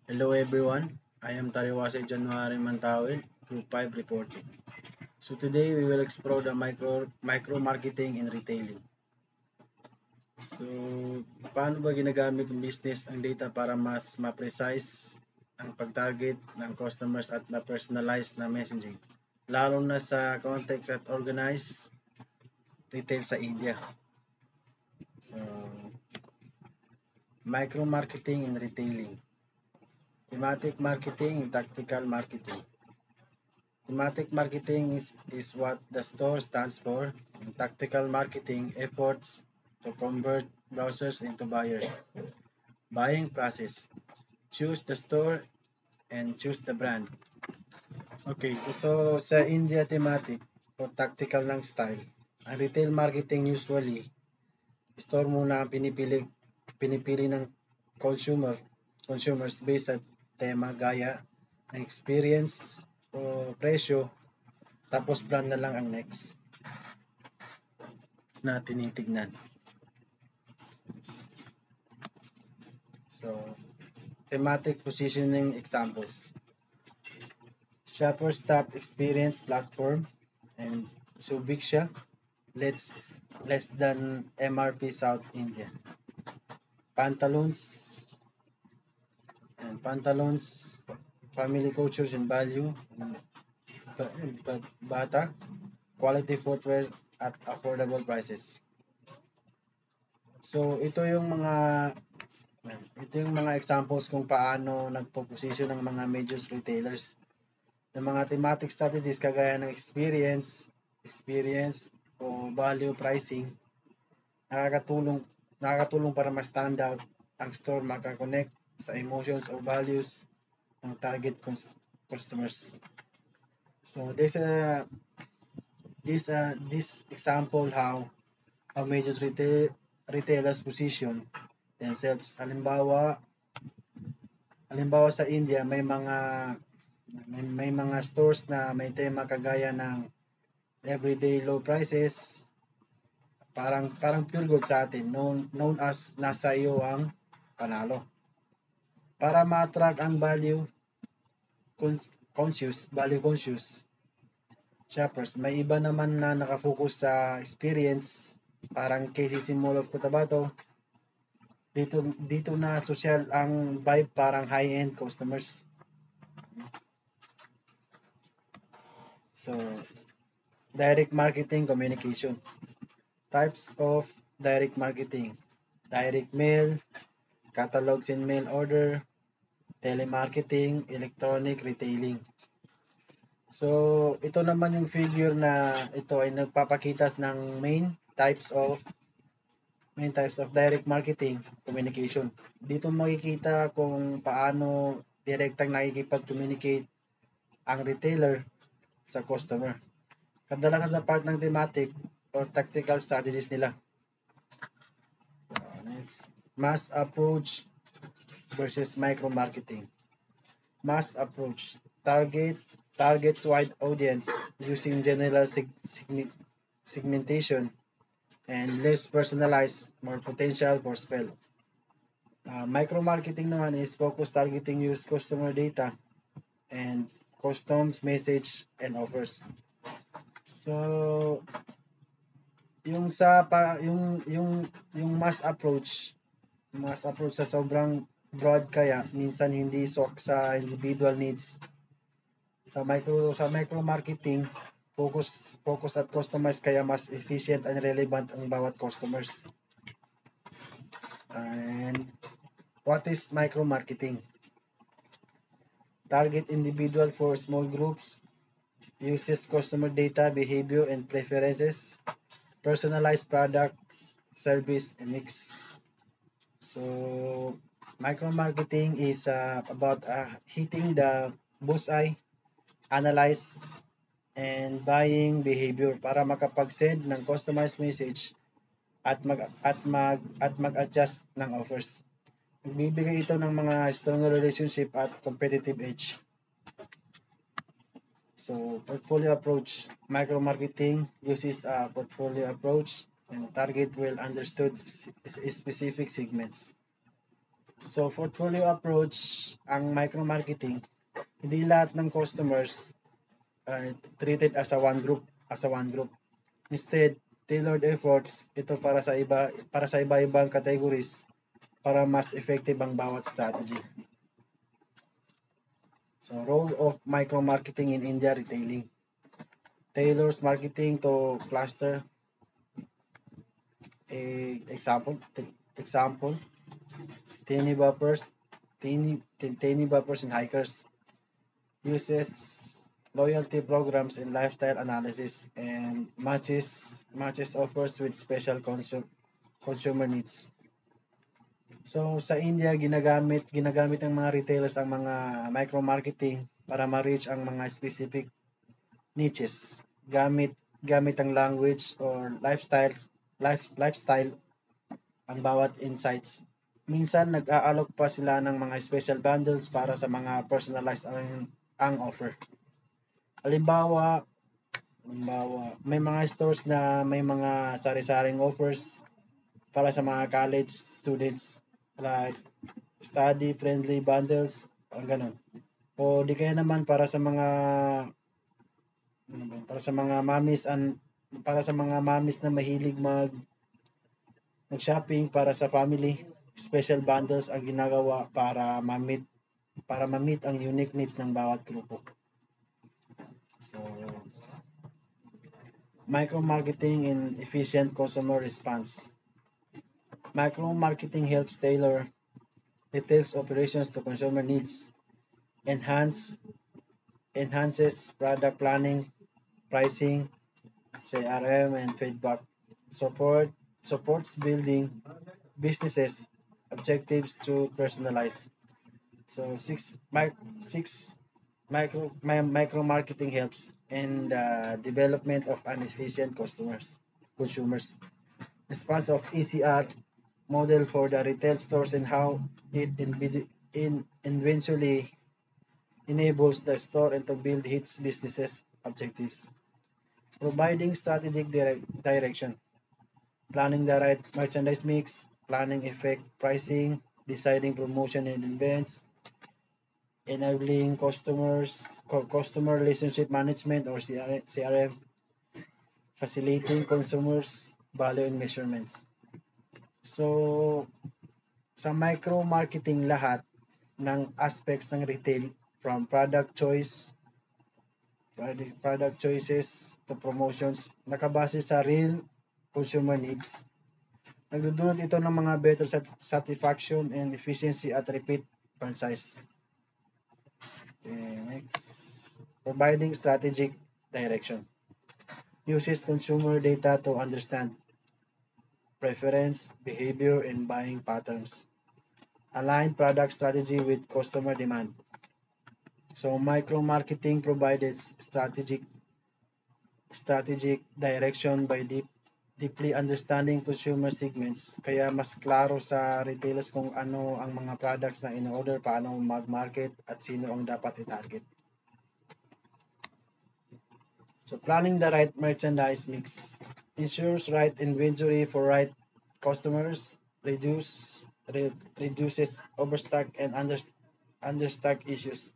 Hello everyone, I am Tariwase January Mantawil, Group 5 reporting. So today we will explore the micro marketing in retailing. So paano ba ginagamit ng business ang data para mas ma-precise ang pag-target ng customers at ma-personalize na messaging, lalo na sa context at organized retail sa India. So micro marketing in retailing, thematic marketing and tactical marketing. Thematic marketing is what the store stands for, and tactical marketing efforts to convert browsers into buyers. Buying process. Choose the store and choose the brand. Okay, so sa India thematic or tactical ng style, ang retail marketing usually, store muna ang pinipili ng consumers based sa tema gaya ng experience o presyo, tapos brand na lang ang next na tinitignan. So, thematic positioning examples. Shopper Stop Experience Platform and Subiksha, less than MRP South India. Pantaloons and pantaloons, family cultures and value, bata, quality footwear at affordable prices. So, ito yung mga examples kung paano nagpo-position ng mga major retailers. Yung mga thematic strategies kagaya ng experience o value pricing, nakakatulong nakakatulong para ma-stand out ang store, maka-connect sa emotions o values ng target customers. So this example how major retailers position themselves. Halimbawa sa India may mga stores na may tema kagaya ng everyday low prices, parang pure gold sa atin, known as nasa iyo ang panalo. Para ma-attract ang value conscious shoppers, may iba naman na nakafocus sa experience, parang KCC Mall of Cotabato. Dito na social ang vibe, parang high-end customers. So, direct marketing communication. Types of direct marketing. Direct mail, catalogs and mail order, telemarketing, electronic retailing. So, ito naman yung figure na ito ay nagpapakita ng main types of direct marketing communication. Dito makikita kung paano direktang nakikipag-communicate ang retailer sa customer. Kadalasan sa part ng thematic or tactical strategies nila. Next, mass approach versus micro marketing. Mass approach targets wide audience using general segmentation and less personalized, more potential for spell. Micro marketing naman is focus targeting use customer data and customs message and offers. So, yung mass approach sa sobrang broad, kaya minsan hindi swak sa individual needs. Sa micro marketing, focus at customize, kaya mas efficient and relevant ang bawat customers. And what is micro marketing? Target individual for small groups, uses customer data, behavior and preferences, personalized products, service and mix. So micro marketing is about hitting the bullseye, analyze and buying behavior para makapag-send ng customized message at mag-adjust ng offers. Nagbibigay ito ng mga strong relationship at competitive edge. So, portfolio approach. Micro marketing uses a portfolio approach and target well understood specific segments. So, portfolio approach ang micro-marketing, hindi lahat ng customers treated as a one group. Instead, tailored efforts ito para sa iba-ibang categories para mas effective ang bawat strategy. So, role of micro-marketing in India retailing. Tailors marketing to cluster. Example, teeny boppers, teeny boppers and hikers uses loyalty programs and lifestyle analysis and matches offers with special consumer needs. So sa India ginagamit ng mga retailers ang mga micro-marketing para ma-reach ang mga specific niches gamit gamit ang language or lifestyle ang bawat insights. Minsan nag-aalok pa sila ng mga special bundles para sa mga personalized ang offer. Halimbawa, may mga stores na may mga sari-saring offers para sa mga college students like study friendly bundles, ang ganun. O di kaya naman para sa mga mamis na mahilig mag-shopping para sa family, special bundles ang ginagawa para ma-meet ang unique needs ng bawat grupo. So, micro-marketing and efficient customer response. Micro-marketing helps tailor retail's operations to consumer needs, enhances product planning, pricing, CRM, and feedback. Supports building businesses objectives through personalized. So micro marketing helps in the development of an efficient consumers. Response of ECR model for the retail stores and how it eventually enables the store and to build its businesses objectives. Providing strategic direction, planning the right merchandise mix, planning effect pricing, deciding promotion and events, enabling customer relationship management or CRM, facilitating consumers value and measurements. So, sa micro-marketing lahat ng aspects ng retail from product choices to promotions nakabase sa real consumer needs. Nagdudulot ito ng mga better satisfaction and efficiency at repeat purchase. Okay, next. Providing strategic direction. Uses consumer data to understand preference, behavior, and buying patterns. Align product strategy with customer demand. So micro-marketing provides strategic direction by deeply understanding consumer segments. Kaya mas klaro sa retailers kung ano ang mga products na in-order, paano mag-market, at sino ang dapat i-target. So planning the right merchandise mix ensures right inventory for right customers, reduces overstock and understock issues,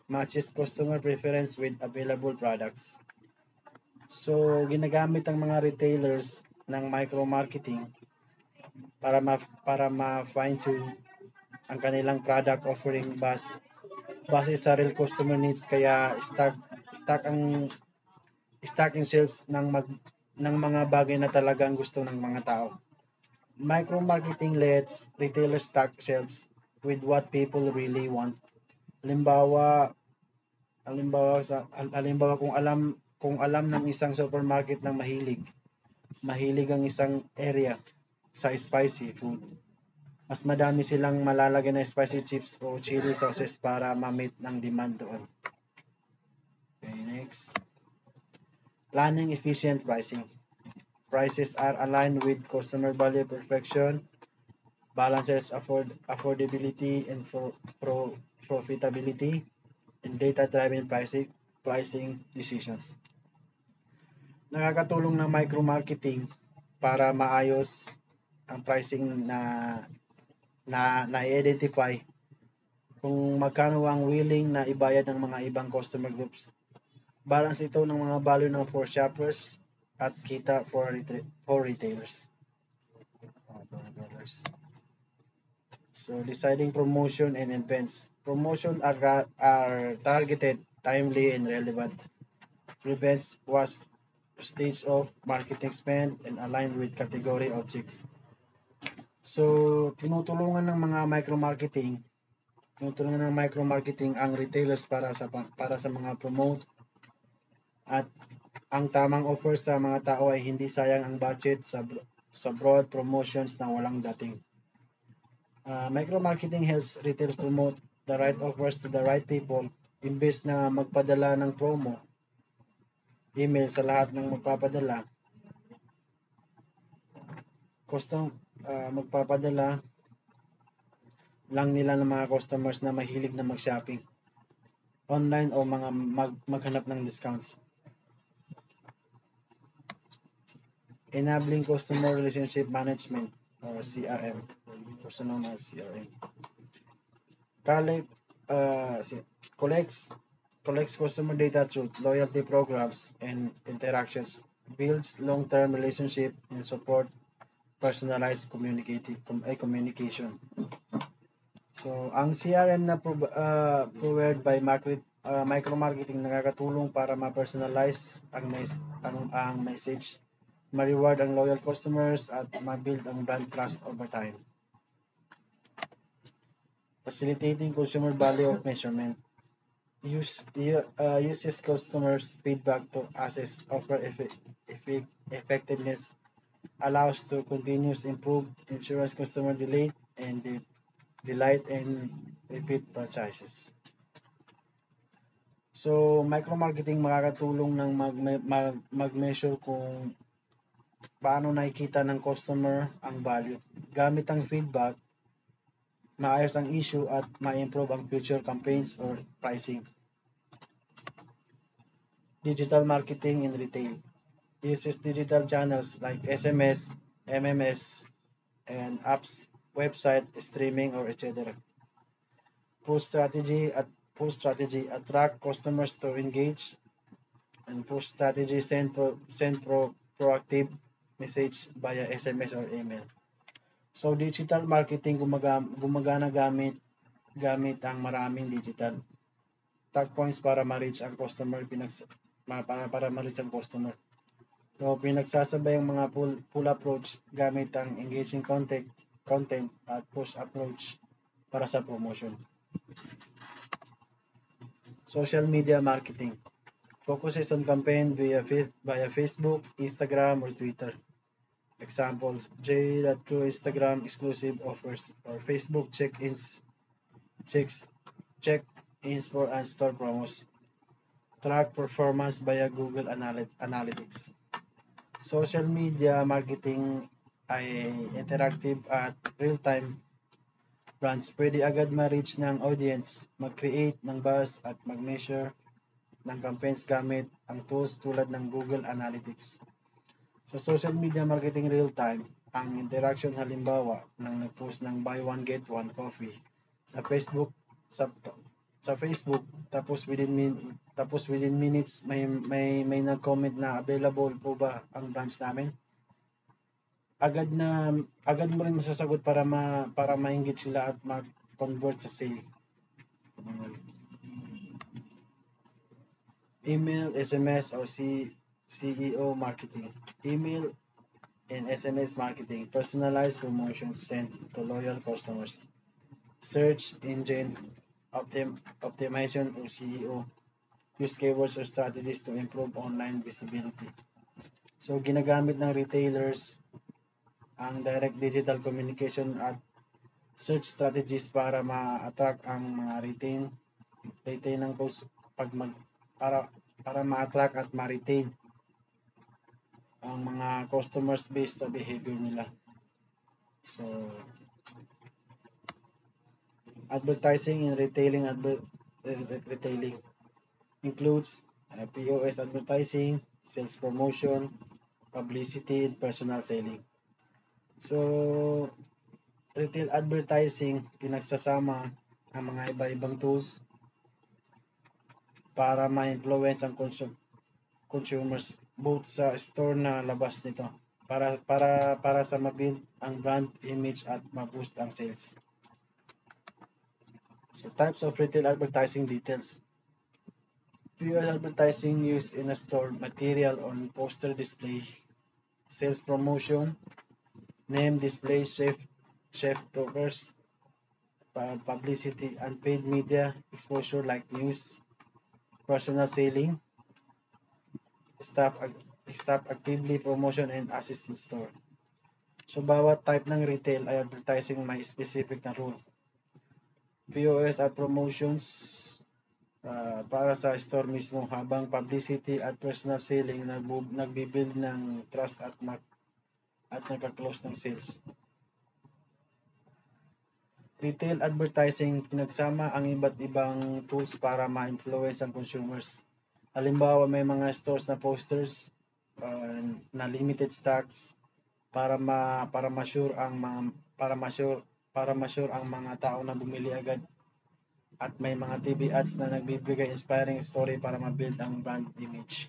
matches customer preference with available products. So, ginagamit ang mga retailers ng micro-marketing para ma-fine-tune ang kanilang product offering base sa real customer needs, kaya stock in shelves ng mga bagay na talagang gusto ng mga tao. Micro-marketing lets retailers stock shelves with what people really want. Halimbawa kung alam ng isang supermarket ng mahilig ang isang area sa spicy food, mas madami silang malalagay na spicy chips o chili sauces para ma-meet ng demand doon. Okay, next. Planning efficient pricing. Prices are aligned with customer value perfection, balances affordability and profitability, and data-driven pricing decisions. Nakakatulong ng micro-marketing para maayos ang pricing na na-identify kung magkano ang willing na ibayad ng mga ibang customer groups. Balance ito ng mga value ng for shoppers at kita for retailers. So, deciding promotion and events. Promotion are targeted, timely, and relevant. Events was stage of marketing spend and aligned with category objects. So, tinutulungan ng micro-marketing ang retailers para sa mga promote at ang tamang offer sa mga tao ay hindi sayang ang budget sa broad promotions na walang dating. Micro-marketing helps retailers promote the right offers to the right people. Imbes na magpadala ng promo, email sa lahat ng magpapadala, magpapadala lang nila ng mga customers na mahilig na mag-shopping online o maghanap ng discounts. Enabling Customer Relationship Management or CRM, also known as CRM. Collects customer data through loyalty programs and interactions, builds long-term relationship and support personalized communication. So, ang CRM na provided by micro-marketing nakakatulong para ma-personalize ang message, ma-reward ang loyal customers at ma-build ang brand trust over time. Facilitating consumer value of measurement. Uses customers' feedback to assess offer effectiveness, allows to continuous improve, ensures customer delight and repeat purchases. So, micro-marketing makakatulong ng mag-measure kung paano nakikita ng customer ang value. Gamit ang feedback, maayos ang issue at ma-improve ang future campaigns or pricing. Digital marketing in retail. Uses digital channels like SMS, MMS, and apps, website, streaming, or etc. Push strategy attract customers to engage, and push strategy send proactive message via SMS or email. So, digital marketing gumagana gamit ang maraming digital touchpoints para ma-reach ang customer. So, pinagsasabay ang mga pull approach gamit ang engaging content at push approach para sa promotion. Social media marketing focuses on campaign via Facebook, Instagram, or Twitter. Examples: J.Crew Instagram exclusive offers or Facebook check-ins for and store promos. Track performance via Google Analytics. Social media marketing ay interactive at real-time. Brands pwede agad ma-reach ng audience, mag-create ng buzz at mag-measure ng campaigns gamit ang tools tulad ng Google Analytics. Sa social media marketing real-time, ang interaction halimbawa ng nag-post ng buy one get one coffee sa Facebook tapos within minutes may nag-comment na available po ba ang branch namin. Agad mo rin masasagot para mainggit sila at mag-convert sa sale. Email, SMS or CEO marketing. Email and SMS marketing, personalized promotions sent to loyal customers. Search engine optimization or CEO, use keywords or strategies to improve online visibility. So, ginagamit ng retailers ang direct digital communication at search strategies para ma-attract ang mga retain ng para ma-attract at ma-retain ang mga customers based sa behavior nila. So, advertising in retailing includes POS advertising, sales promotion, publicity, and personal selling. So, retail advertising, pinagsasama ang mga iba-ibang tools para ma-influence ang consumers both sa store na labas nito para sa ma-build ang brand image at ma-boost ang sales. So types of retail advertising details. POS advertising used in a store, material on poster display, sales promotion, name display, chef brokers, publicity, unpaid media exposure like news, personal selling, staff actively promotion and assist in store. So bawat type ng retail ay advertising may specific na rule. POS at promotions para sa store mismo, habang publicity at personal selling nagbibuild ng trust at nagka-close ng sales. Retail advertising, pinagsama ang iba't ibang tools para ma-influence ang consumers. Halimbawa, may mga stores na posters na limited stocks para ma-sure ang mga tao na bumili agad. At may mga TV ads na nagbibigay inspiring story para ma-build ang brand image.